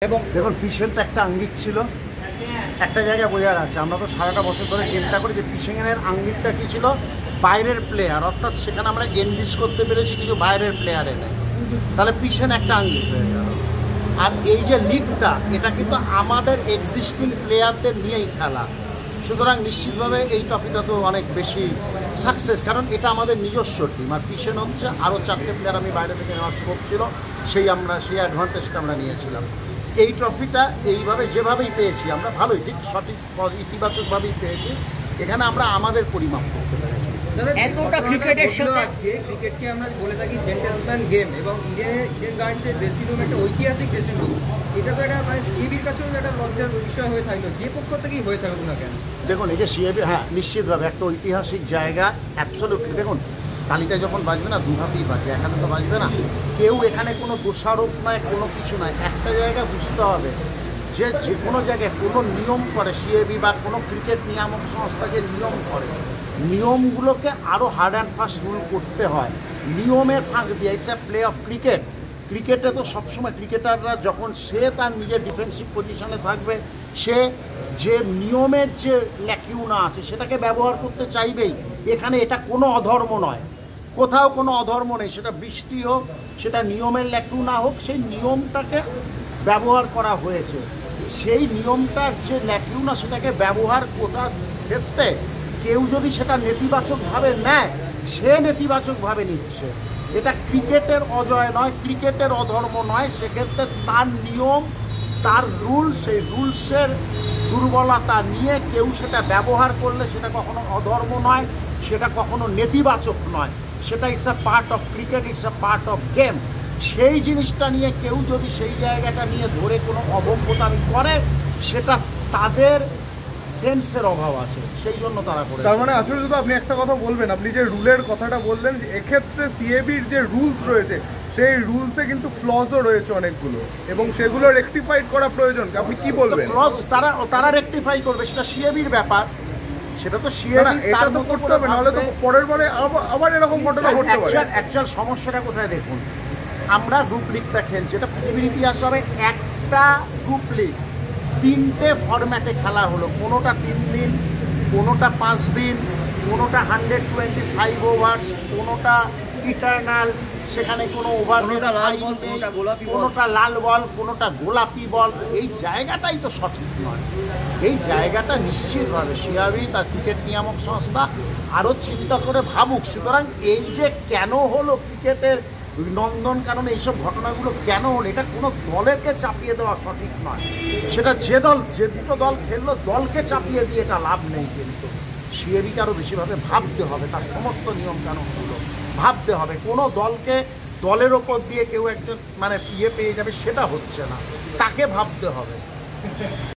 এবং দেখুন পিসেনটা একটা আঙ্গিক ছিল, একটা জায়গায় বোঝার আছে। আমরা তো সারাটা বছর ধরে গেমটা করি যে পিসেনের আঙ্গিকটা কী ছিল, বাইরের প্লেয়ার, অর্থাৎ সেখানে আমরা এনরিচ করতে পেরেছি কিছু বাইরের প্লেয়ার এনে, তাহলে পিসেন একটা আঙ্গিক হয়ে গেল। আর এই যে লিগটা, এটা কিন্তু আমাদের এক্সিস্টিং প্লেয়ারদের নিয়েই খেলা, সুতরাং নিশ্চিতভাবে এই ট্রফিটা তো অনেক বেশি সাকসেস, কারণ এটা আমাদের নিজস্ব টিম। আর পিসেন হচ্ছে আরও 4টে প্লেয়ার আমি বাইরে থেকে নেওয়ার স্কোপ ছিল, সেই অ্যাডভান্টেজটা আমরা নিয়েছিলাম। এই ট্রফিটা এইভাবে যেভাবেই পেয়েছি আমরা, ভালোই ঠিক সঠিক ইতিবাচকভাবেই পেয়েছি। এখানে আমরা আমাদের পরিমাপ করতে পেরেছি। এতটা ক্রিকেটের সাথে আজকে ক্রিকেটকে আমরা বলে থাকি জেন্টেলসম্যান গেম, এবং ইন্ডিয়ান গার্ডসের ড্রেসিং রুম একটা ঐতিহাসিক ড্রেসিং রুম। এটা তো একটা মানে সিএবির কাছেও একটা লজ্জার বিষয় হয়ে থাকলো, যে পক্ষ থেকেই হয়ে থাকুক না কেন। দেখুন এই যে সিএবি, হ্যাঁ নিশ্চিতভাবে একটা ঐতিহাসিক জায়গা, অ্যাবসলিউটলি। দেখুন তালিটা যখন বাজবে না, দু হাতেই বাজবে, এখানে তো বাজবে না। কেউ এখানে কোনো দোষারোপ নয়, কোনো কিছু নয়। একটা জায়গায় বুঝতে হবে যে যে কোনো জায়গায় কোনো নিয়ম করে সিএবি বা কোনো ক্রিকেট নিয়ামক সংস্থা যে নিয়ম করে, নিয়মগুলোকে আরও হার্ড অ্যান্ড ফাস্ট রুল করতে হয়। নিয়মের ফাঁক দিয়ে, it's a play of cricket. ক্রিকেটে তো সবসময় ক্রিকেটাররা যখন সে তার নিজের ডিফেন্সিভ পজিশনে থাকবে, সে যে নিয়মের যে ল্যাকিউনা আছে সেটাকে ব্যবহার করতে চাইবেই। এখানে এটা কোনো অধর্ম নয়, কোথাও কোনো অধর্ম নেই। সেটা বৃষ্টি হোক, সেটা নিয়মের ল্যাকিউনা হোক, সেই নিয়মটাকে ব্যবহার করা হয়েছে। সেই নিয়মটার যে ল্যাকিউনা, সেটাকে ব্যবহার করার ক্ষেত্রে কেউ যদি সেটা নেতিবাচকভাবে নেয়, সে নেতিবাচকভাবে নিচ্ছে। এটা ক্রিকেটের অজয় নয়, ক্রিকেটের অধর্ম নয়। সেক্ষেত্রে তার নিয়ম, তার রুল, সেই রুলসের দুর্বলতা নিয়ে কেউ সেটা ব্যবহার করলে সেটা কখনো অধর্ম নয়, সেটা কখনো নেতিবাচক নয়। সেটা it's a part of cricket, it's a part of game. সেই জিনিসটা নিয়ে কেউ যদি সেই জায়গাটা নিয়ে ধরে কোনো অভব্যতামি করে, সেটা তাদের সেন্সের অভাব আছে, সেই জন্য তারা করে। তার মানে আসলে যদি আপনি একটা কথা বলবেন, আপনি যে রুলের কথাটা বললেন, এক্ষেত্রে সিএবির যে রুলস রয়েছে সেই রুলসে কিন্তু ফ্লজও রয়েছে অনেকগুলো, এবং সেগুলো রেকটিফাইড করা প্রয়োজন। আপনি কি বলবেন? ফ্লজ তারা রেকটিফাই করবে, সেটা সিএবির ব্যাপার। সেটা তো সিএবি, এটা তো করতে হবে, নাহলে তো পরের বারে আবার এরকম ঘটনা ঘটতে পারে। অ্যাকচুয়াল সমস্যাটা কোথায় দেখুন, আমরা গ্রুপ লিগটা খেলছি, এটা পৃথিবীর ইতিহাস হবে একটা গ্রুপ লিগ 3টে ফরম্যাটে খেলা হলো। কোনোটা 3 দিন, কোনোটা 5 দিন, কোনোটা 125 ওভার্স, কোনোটা ইটারনাল, সেখানে কোনো ওভার, কোনোটা লাল বল, কোনোটা গোলাপি বল, কোনোটা লাল বল, কোনোটা গোলাপি বল। এই জায়গাটাই তো সঠিক নয়। এই জায়গাটা নিশ্চিতভাবে সিএবি, তার ক্রিকেট নিয়ামক সংস্থা আরও চিন্তা করে ভাবুক। সুতরাং এই যে কেন হলো ক্রিকেটের নন্দন, কারণ এইসব ঘটনাগুলো কেন হলো, এটা কোনো দলেরকে চাপিয়ে দেওয়া সঠিক নয়। সেটা যে দুটো দল খেললো, দলকে চাপিয়ে দিয়ে এটা লাভ নেই। কিন্তু সিএবিকে আরও বেশিভাবে ভাবতে হবে, তার সমস্ত নিয়মকানুনগুলো ভাবতে হবে। কোনো দলকে দলের ওপর দিয়ে কেউ একজন মানে পেয়ে যাবে, সেটা হচ্ছে না, তাকে ভাবতে হবে।